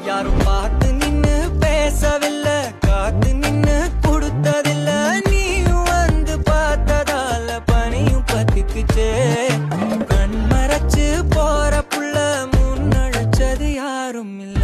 யாரும் பார்த்து நின்னு பேசவில்லை, காத்து நின்னு கொடுத்ததில்ல. நீயும் வந்து பார்த்ததால பனியும் பத்திக்குச்சே. கண் மறைச்சு போற புள்ள முன்னழைச்சது யாரும் இல்ல.